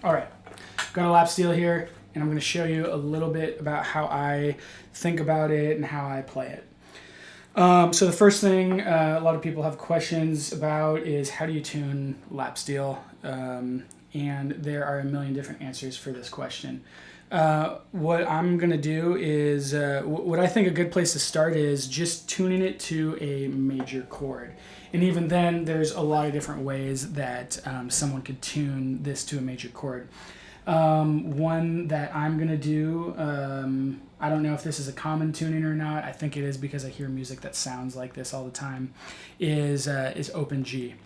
All right, got a lap steel here, and I'm going to show you a little bit about how I think about it and how I play it. So the first thing a lot of people have questions about is how do you tune lap steel? And there are a million different answers for this question. What I'm going to do is, what I think a good place to start is just tuning it to a major chord. And even then, there's a lot of different ways that someone could tune this to a major chord. One that I'm going to do, I don't know if this is a common tuning or not. I think it is because I hear music that sounds like this all the time, is open G.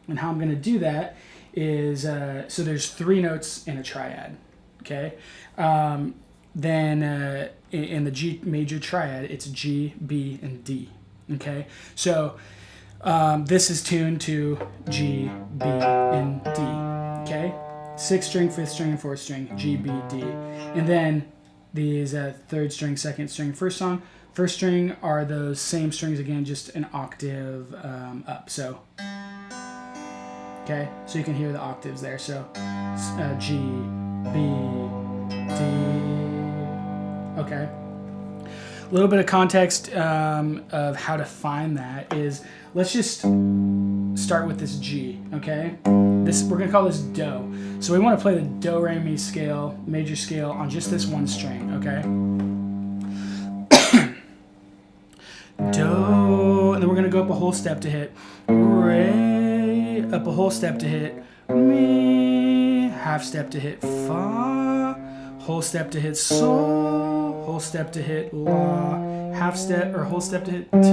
And how I'm going to do that is, so there's 3 notes in a triad, okay? Then in the G major triad, it's G, B, and D, okay? So this is tuned to G, B, and D, okay? 6th string, 5th string, and 4th string, G, B, D. And then these 3rd string, 2nd string, 1st song. 1st string are those same strings again, just an octave up. So, okay, so you can hear the octaves there. So G, B, D. Okay. A little bit of context of how to find that is, let's just start with this G, okay? We're gonna call this Do. So we want to play the Do, Re, Mi scale, major scale, on just this one string, okay? Do, and then we're gonna go up a whole step to hit Re, up a whole step to hit Mi, half step to hit Fa, whole step to hit Sol, whole step to hit La, half step, or whole step to hit Ti,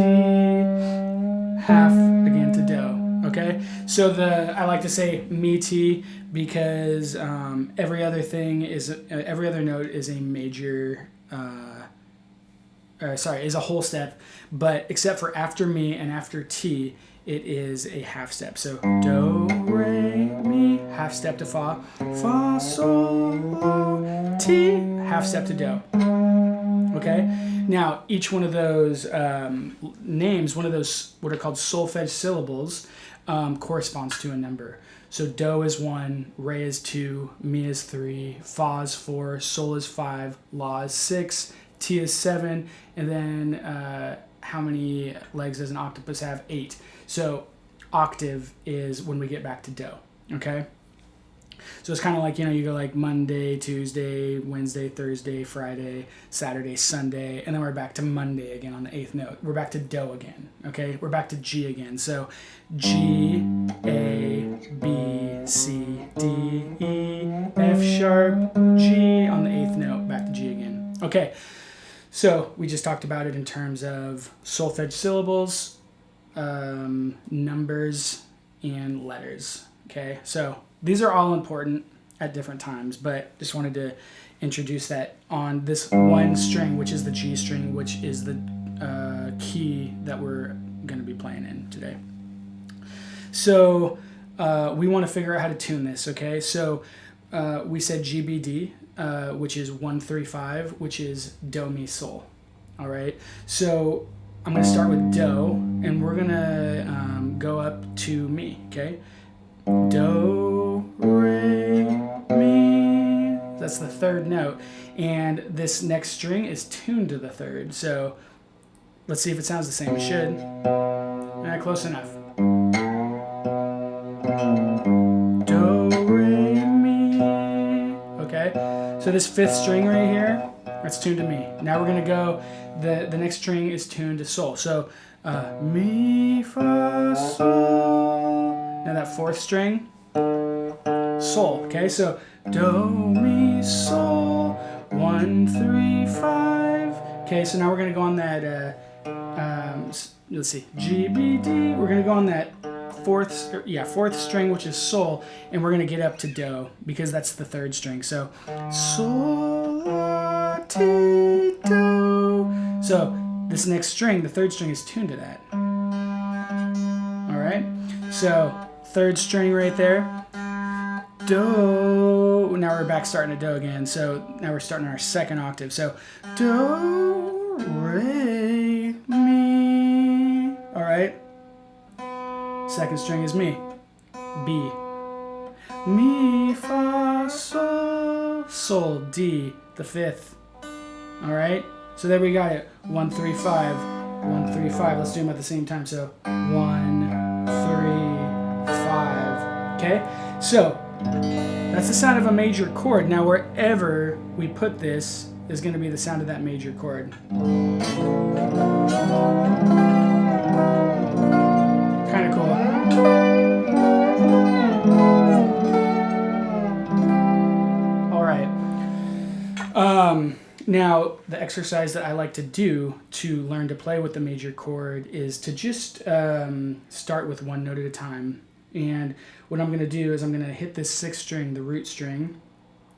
half again to Do. Okay, so I like to say Mi Ti because every other note is a major, is a whole step, but except for after Mi and after Ti, it is a half step. So Do, Re, Mi, half step to Fa, Fa, Sol, La, Ti, half step to Do. Okay, now each one of those names, one of those what are called solfege syllables, corresponds to a number. So Do is 1, Re is 2, Mi is 3, Fa is 4, Sol is 5, La is 6, Ti is 7, and then how many legs does an octopus have? 8. So octave is when we get back to Do, okay? So it's kind of like, you go like Monday, Tuesday, Wednesday, Thursday, Friday, Saturday, Sunday, and then we're back to Monday again on the 8th note. We're back to Do again, okay? We're back to G again. So G, A, B, C, D, E, F sharp, G on the 8th note, back to G again. Okay, so we just talked about it in terms of solfege syllables, numbers, and letters, okay? So these are all important at different times, but just wanted to introduce that on this one string, which is the G string, which is the key that we're going to be playing in today. So we want to figure out how to tune this, okay? So we said GBD, which is 1, 3, 5, which is Do, Mi, Sol, all right? So I'm going to start with Do, and we're going to go up to Mi, okay? Do, Re, Mi. That's the 3rd note. And this next string is tuned to the 3rd. So let's see if it sounds the same. It should. Close enough. Do, Re, Mi. Okay? So this 5th string right here, that's tuned to Mi. Now we're going to go, the next string is tuned to Sol. So Mi, Fa, Sol. Now that 4th string, Sol, okay? So Do, Mi, Sol, 1, 3, 5. Okay, so now we're going to go on that, let's see, G, B, D. We're going to go on that 4th string, which is Sol, and we're going to get up to Do, because that's the 3rd string. So Sol, La, Ti, Do. So this next string, the 3rd string, is tuned to that. All right? So 3rd string right there, Do. Now we're back starting to Do again. So now we're starting our 2nd octave. So Do, Re, Mi. All right. 2nd string is Mi. B. Mi, Fa, Sol, D, the 5th. All right, so there we got it. 1, 3, 5, 1, 3, 5. Let's do them at the same time. So 1, 3, 5. Okay, so that's the sound of a major chord. Now wherever we put this is going to be the sound of that major chord. Kind of cool. All right. Now, the exercise that I like to do to learn to play with the major chord is to just start with one note at a time. And what I'm going to do is I'm going to hit this 6th string, the root string,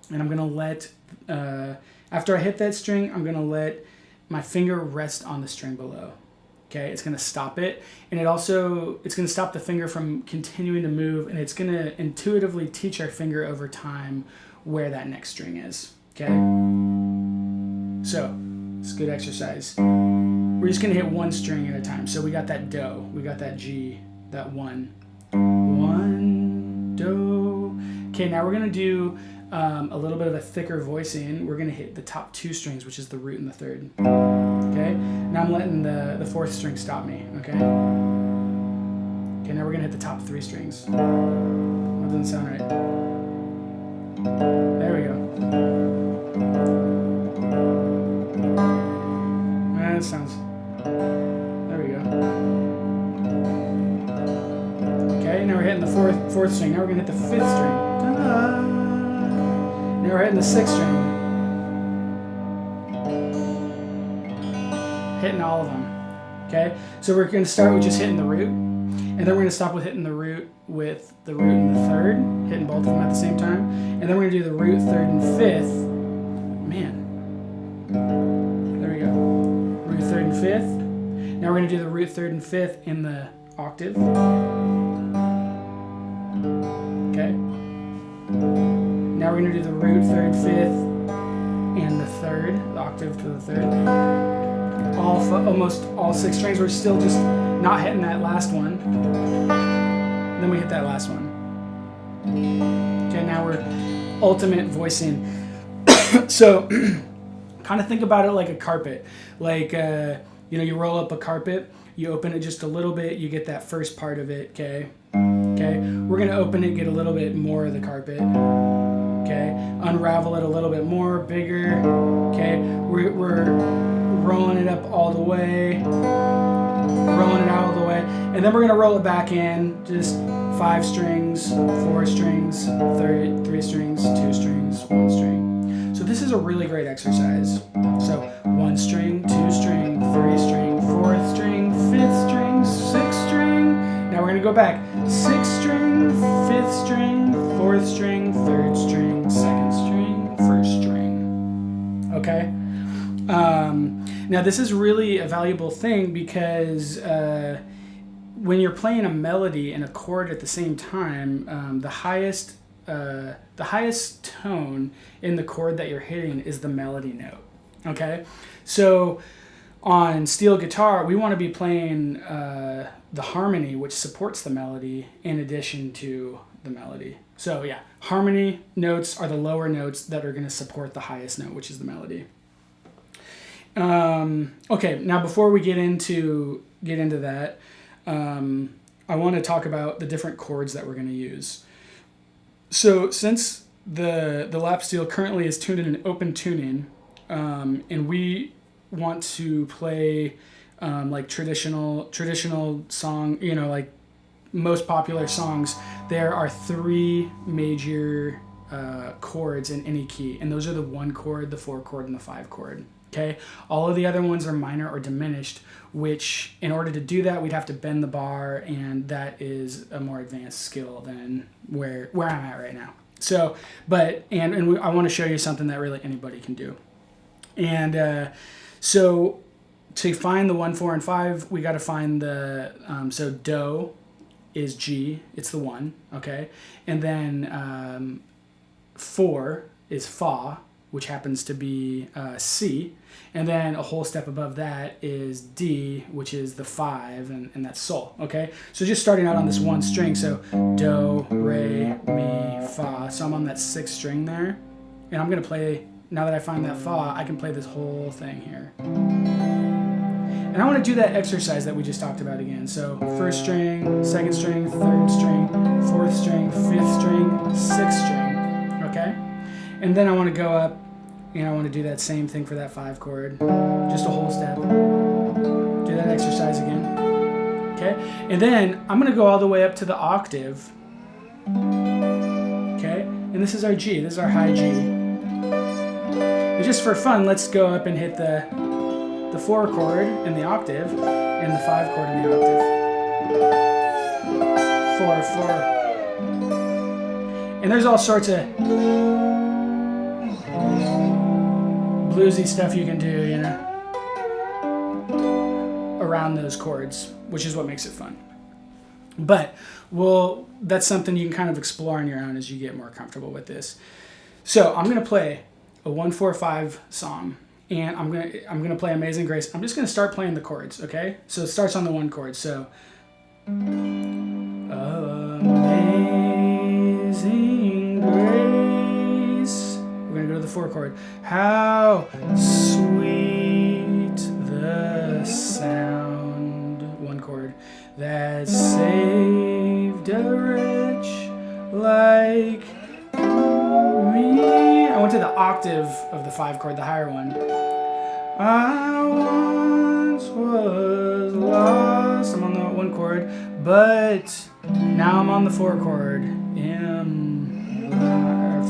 and I'm going to let, after I hit that string, I'm going to let my finger rest on the string below. Okay, it's going to stop it, and it's going to stop the finger from continuing to move, and it's going to intuitively teach our finger over time where that next string is. Okay, so it's a good exercise. We're just going to hit one string at a time. So we got that Do, we got that G, that 1, Do. Okay, now we're going to do a little bit of a thicker voicing. We're going to hit the top 2 strings, which is the root and the 3rd. Okay, now I'm letting the 4th string stop me. Okay, now we're going to hit the top 3 strings. That doesn't sound right. There we go. That sounds. There we go. Okay, now we're hitting the 4th string. Now we're going to hit the 5th string. Ta-da! Now we're hitting the 6th string. Hitting all of them. Okay, so we're going to start with just hitting the root, and then we're going to stop with hitting the root with the root and the 3rd, hitting both of them at the same time, and then we're going to do the root, 3rd, and 5th. Man, there we go. Root, 3rd, and 5th. Now we're going to do the root, 3rd, and 5th in the octave. Okay. Now we're going to do the root, 3rd, 5th, and the 3rd, the octave to the 3rd. Almost all 6 strings. We're still just not hitting that last one. Then we hit that last one. Okay, now we're ultimate voicing. So, kind of think about it like a carpet. Like, you roll up a carpet, you open it just a little bit, you get that first part of it, okay? Okay, we're going to open it, get a little bit more of the carpet. Okay, unravel it a little bit more, bigger. Okay, we're rolling it up all the way, rolling it out all the way, and then we're going to roll it back in, just 5 strings, 4 strings, 3 strings, 2 strings, 1 string. So this is a really great exercise. So 1 string, 2 string, 3 string, 4th string, 5th string, 6th string. Now we're going to go back. 6th string, 5th string, 4th string, 3rd string, 2nd string, 1st string. Okay? Now this is really a valuable thing because when you're playing a melody and a chord at the same time, the highest tone in the chord that you're hitting is the melody note. Okay? So on steel guitar, we want to be playing the harmony, which supports the melody, in addition to the melody. So yeah, harmony notes are the lower notes that are going to support the highest note, which is the melody. Okay, now before we get into that, I want to talk about the different chords that we're going to use. So since the lap steel currently is tuned in an open tuning, and we want to play like traditional song, like most popular songs, there are 3 major chords in any key, and those are the 1 chord, the 4 chord, and the 5 chord. Okay, all of the other ones are minor or diminished, which in order to do that, we'd have to bend the bar, and that is a more advanced skill than where I'm at right now. So, I want to show you something that really anybody can do. And so to find the 1, 4, and 5, we got to find the, so Do is G, it's the 1, okay? And then 4 is Fa, which happens to be C. And then a whole step above that is D, which is the 5, and that's Sol, okay? So just starting out on this 1 string, so Do, Re, Mi, Fa. So I'm on that 6th string there, And I'm going to play, now that I find that fa, I can play this whole thing here. And I want to do that exercise that we just talked about again. So first string, second string, third string, fourth string, fifth string, sixth string, okay? And then I want to go up and I want to do that same thing for that 5 chord, just a whole step. Do that exercise again, okay? And then I'm going to go all the way up to the octave, okay? And this is our G, this is our high G. And just for fun, let's go up and hit the 4 chord in the octave and the 5 chord in the octave. 4, 4. And there's all sorts of bluesy stuff you can do, you know, around those chords, which is what makes it fun. But that's something you can kind of explore on your own as you get more comfortable with this. So I'm gonna play a 1-4-5 song, and I'm gonna play Amazing Grace. I'm just gonna start playing the chords, okay? So it starts on the 1 chord. So Amazing Grace. We're gonna go to the 4 chord. How sweet the sound. 1 chord that saved a wretch like me. I went to the octave of the 5 chord, the higher one. I once was lost. I'm on the 1 chord, but now I'm on the 4 chord.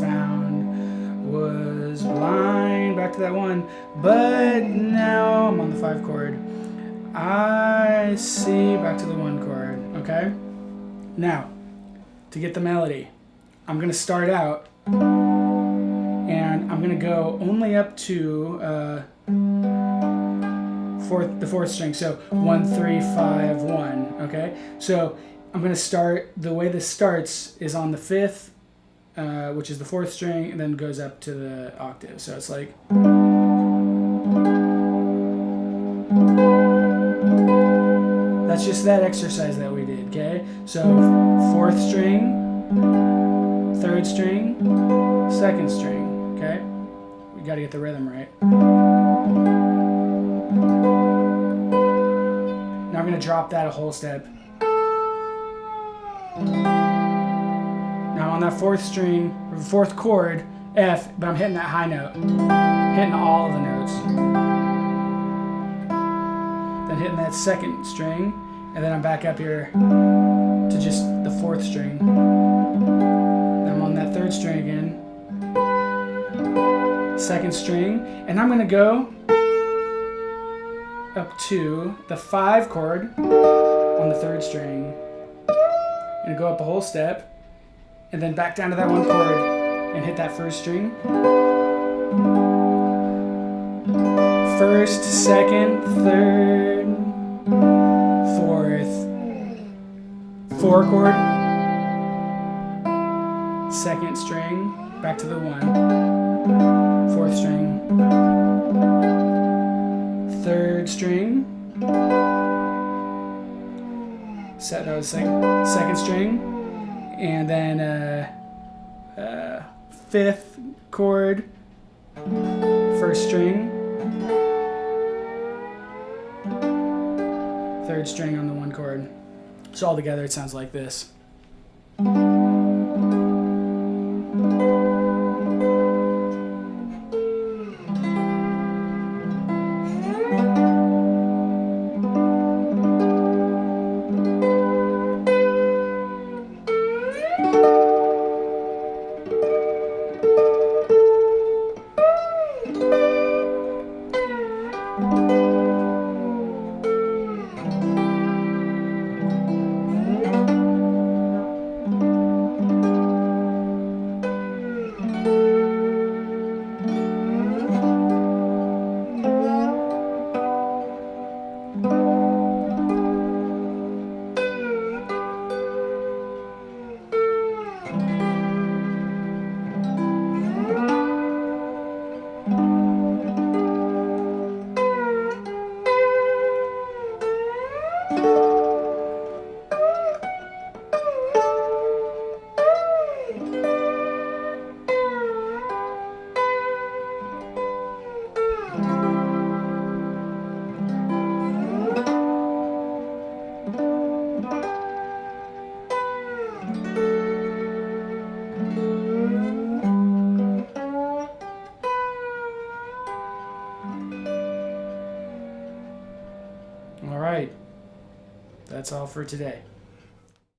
Found, was blind. Back to that 1, but now I'm on the 5 chord. I see. Back to the 1 chord. Okay. Now, to get the melody, I'm gonna start out. And I'm going to go only up to the 4th string. So 1, 3, 5, 1. Okay. So I'm going to start, the way this starts is on the 5th, which is the 4th string, and then goes up to the octave. So it's like. That's just that exercise that we did. Okay. So 4th string, 3rd string, 2nd string. Okay, we got to get the rhythm right. Now I'm going to drop that a whole step. Now I'm on that 4th string, or 4th chord, F, but I'm hitting that high note. Hitting all of the notes. Then hitting that 2nd string, and then I'm back up here to just the 4th string. Then I'm on that 3rd string again. 2nd string, and I'm going to go up to the 5 chord on the 3rd string, and go up a whole step, and then back down to that 1 chord and hit that 1st string. 1st, 2nd, 3rd, 4th, 4 chord, 2nd string, back to the 1. 4th string, 3rd string, that was 2nd string, and then 5th chord, 1st string, 3rd string on the 1 chord. So all together it sounds like this. That's all for today.